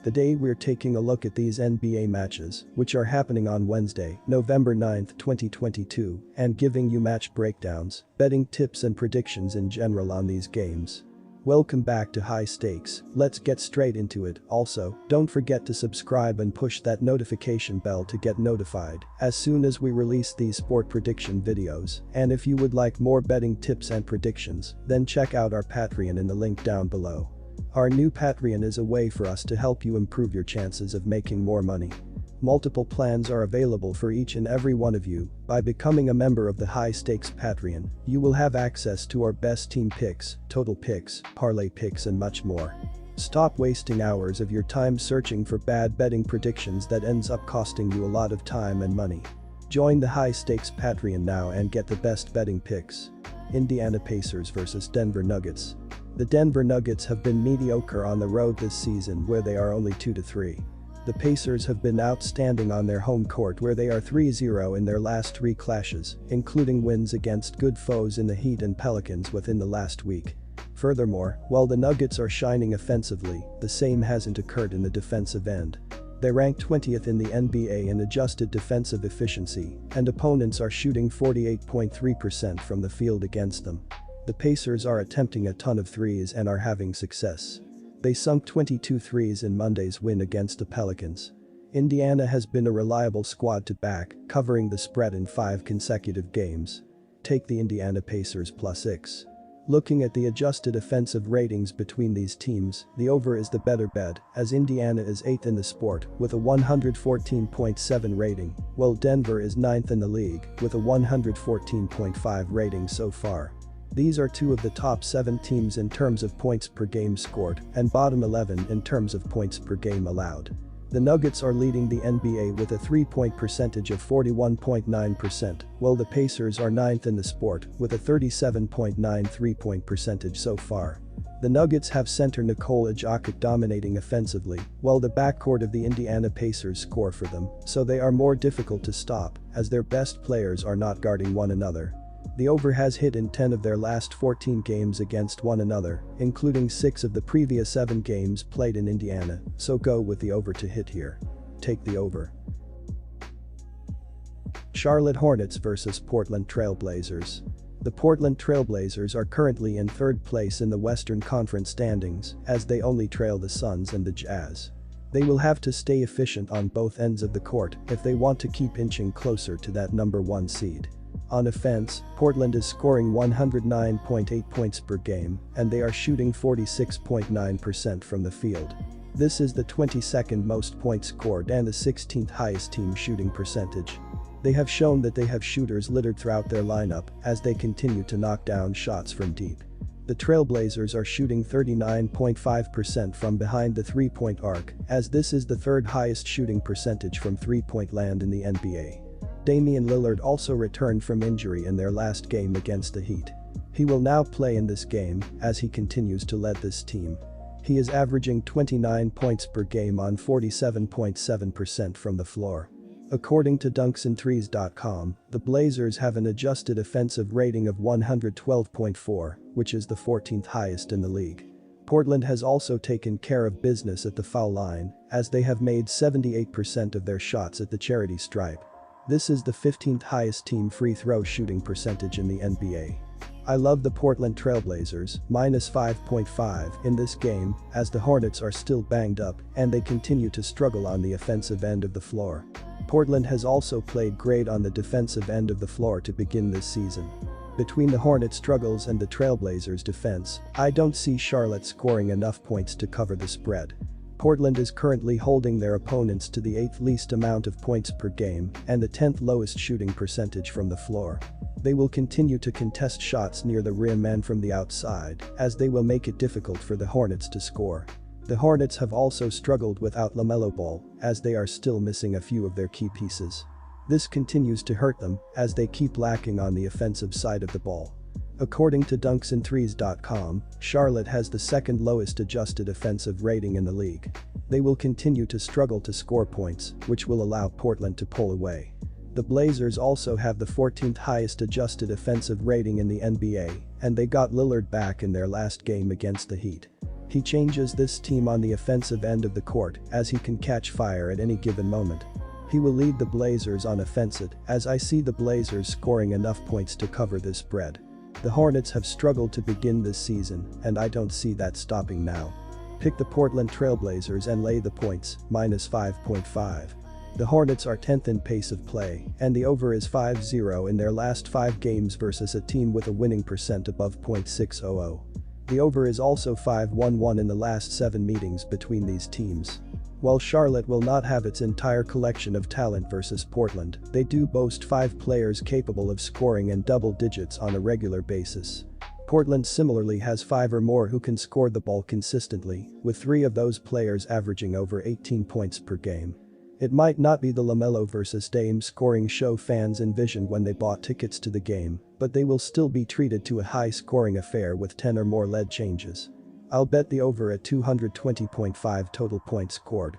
Today we're taking a look at these NBA matches, which are happening on Wednesday, November 9, 2022, and giving you match breakdowns, betting tips and predictions in general on these games. Welcome back to High Stakes, let's get straight into it. Also, don't forget to subscribe and push that notification bell to get notified as soon as we release these sport prediction videos. And if you would like more betting tips and predictions, then check out our Patreon in the link down below. Our new Patreon is a way for us to help you improve your chances of making more money. Multiple plans are available for each and every one of you. By becoming a member of the High Stakes Patreon, you will have access to our best team picks, total picks, parlay picks and much more. Stop wasting hours of your time searching for bad betting predictions that ends up costing you a lot of time and money. Join the High Stakes Patreon now and get the best betting picks. Indiana Pacers vs Denver Nuggets. The Denver Nuggets have been mediocre on the road this season where they are only 2-3. The Pacers have been outstanding on their home court where they are 3-0 in their last 3 clashes, including wins against good foes in the Heat and Pelicans within the last week. Furthermore, while the Nuggets are shining offensively, the same hasn't occurred in the defensive end. They rank 20th in the NBA in adjusted defensive efficiency, and opponents are shooting 48.3% from the field against them. The Pacers are attempting a ton of threes and are having success. They sunk 22 threes in Monday's win against the Pelicans. Indiana has been a reliable squad to back, covering the spread in 5 consecutive games. Take the Indiana Pacers +6. Looking at the adjusted offensive ratings between these teams, the over is the better bet, as Indiana is 8th in the sport with a 114.7 rating, while Denver is 9th in the league with a 114.5 rating so far. These are 2 of the top 7 teams in terms of points per game scored and bottom 11 in terms of points per game allowed. The Nuggets are leading the NBA with a 3-point percentage of 41.9%, while the Pacers are 9th in the sport with a 37.9 3-point percentage so far. The Nuggets have center Nikola Jokic dominating offensively, while the backcourt of the Indiana Pacers score for them, so they are more difficult to stop as their best players are not guarding one another. The over has hit in 10 of their last 14 games against one another, including 6 of the previous 7 games played in Indiana, so go with the over to hit here. Take the over. Charlotte Hornets vs Portland Trail Blazers. The Portland Trail Blazers are currently in 3rd place in the Western Conference standings, as they only trail the Suns and the Jazz. They will have to stay efficient on both ends of the court if they want to keep inching closer to that number 1 seed. On offense, Portland is scoring 109.8 points per game, and they are shooting 46.9% from the field. This is the 22nd most points scored and the 16th highest team shooting percentage. They have shown that they have shooters littered throughout their lineup as they continue to knock down shots from deep. The Trailblazers are shooting 39.5% from behind the 3-point arc, as this is the 3rd highest shooting percentage from 3-point land in the NBA. Damian Lillard also returned from injury in their last game against the Heat. He will now play in this game as he continues to lead this team. He is averaging 29 points per game on 47.7% from the floor. According to dunksandthrees.com, the Blazers have an adjusted offensive rating of 112.4, which is the 14th highest in the league. Portland has also taken care of business at the foul line, as they have made 78% of their shots at the charity stripe. This is the 15th highest team free throw shooting percentage in the NBA. I love the Portland Trailblazers, -5.5 in this game, as the Hornets are still banged up and they continue to struggle on the offensive end of the floor. Portland has also played great on the defensive end of the floor to begin this season. Between the Hornets' struggles and the Trailblazers' defense, I don't see Charlotte scoring enough points to cover the spread. Portland is currently holding their opponents to the 8th least amount of points per game and the 10th lowest shooting percentage from the floor. They will continue to contest shots near the rim and from the outside, as they will make it difficult for the Hornets to score. The Hornets have also struggled without LaMelo Ball, as they are still missing a few of their key pieces. This continues to hurt them, as they keep lacking on the offensive side of the ball. According to dunksandthrees.com, Charlotte has the 2nd lowest adjusted offensive rating in the league. They will continue to struggle to score points, which will allow Portland to pull away. The Blazers also have the 14th highest adjusted offensive rating in the NBA, and they got Lillard back in their last game against the Heat. He changes this team on the offensive end of the court as he can catch fire at any given moment. He will lead the Blazers on offensive as I see the Blazers scoring enough points to cover this spread. The Hornets have struggled to begin this season and I don't see that stopping now. Pick the Portland Trail Blazers and lay the points, -5.5. The Hornets are 10th in pace of play and the over is 5-0 in their last 5 games versus a team with a winning percent above .600. The over is also 5-1-1 in the last 7 meetings between these teams. While Charlotte will not have its entire collection of talent versus Portland, they do boast 5 players capable of scoring in double digits on a regular basis. Portland similarly has 5 or more who can score the ball consistently, with 3 of those players averaging over 18 points per game. It might not be the LaMelo versus Dame scoring show fans envisioned when they bought tickets to the game, but they will still be treated to a high-scoring affair with 10 or more lead changes. I'll bet the over at 220.5 total points scored.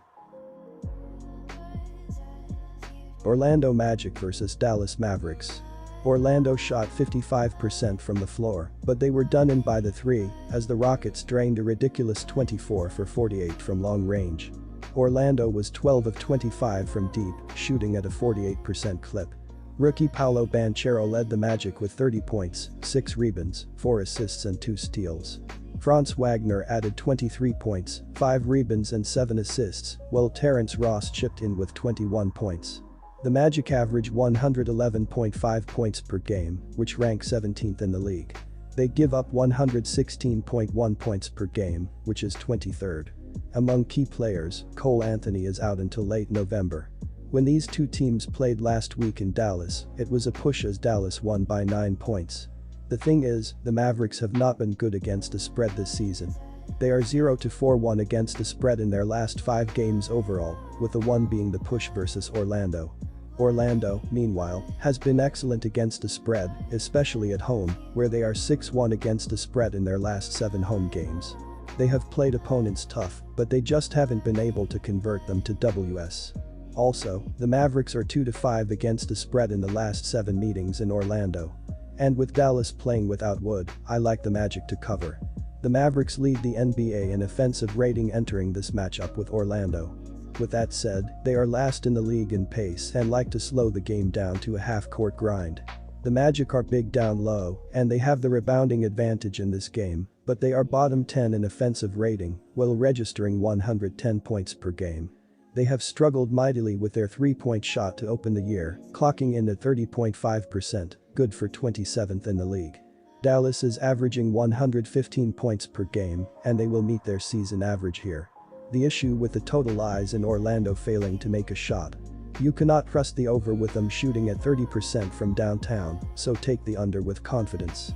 Orlando Magic versus Dallas Mavericks. Orlando shot 55% from the floor, but they were done in by the 3 as the Rockets drained a ridiculous 24 for 48 from long range. Orlando was 12 of 25 from deep, shooting at a 48% clip. Rookie Paolo Banchero led the Magic with 30 points, 6 rebounds, 4 assists and 2 steals. Franz Wagner added 23 points, 5 rebounds and 7 assists, while Terrence Ross chipped in with 21 points. The Magic average 111.5 points per game, which ranks 17th in the league. They give up 116.1 points per game, which is 23rd. Among key players, Cole Anthony is out until late November. When these two teams played last week in Dallas, it was a push as Dallas won by 9 points. The thing is, the Mavericks have not been good against the spread this season. They are 0-4-1 against the spread in their last 5 games overall, with the one being the push versus Orlando. Orlando, meanwhile, has been excellent against the spread, especially at home, where they are 6-1 against the spread in their last 7 home games. They have played opponents tough, but they just haven't been able to convert them to Ws. Also, the Mavericks are 2-5 against the spread in the last 7 meetings in Orlando. And with Dallas playing without Wood, I like the Magic to cover. The Mavericks lead the NBA in offensive rating entering this matchup with Orlando. With that said, they are last in the league in pace and like to slow the game down to a half-court grind. The Magic are big down low, and they have the rebounding advantage in this game, but they are bottom 10 in offensive rating, while registering 110 points per game. They have struggled mightily with their 3-point shot to open the year, clocking in at 30.5%, good for 27th in the league. Dallas is averaging 115 points per game, and they will meet their season average here. The issue with the total lies in Orlando failing to make a shot. You cannot trust the over with them shooting at 30% from downtown, so take the under with confidence.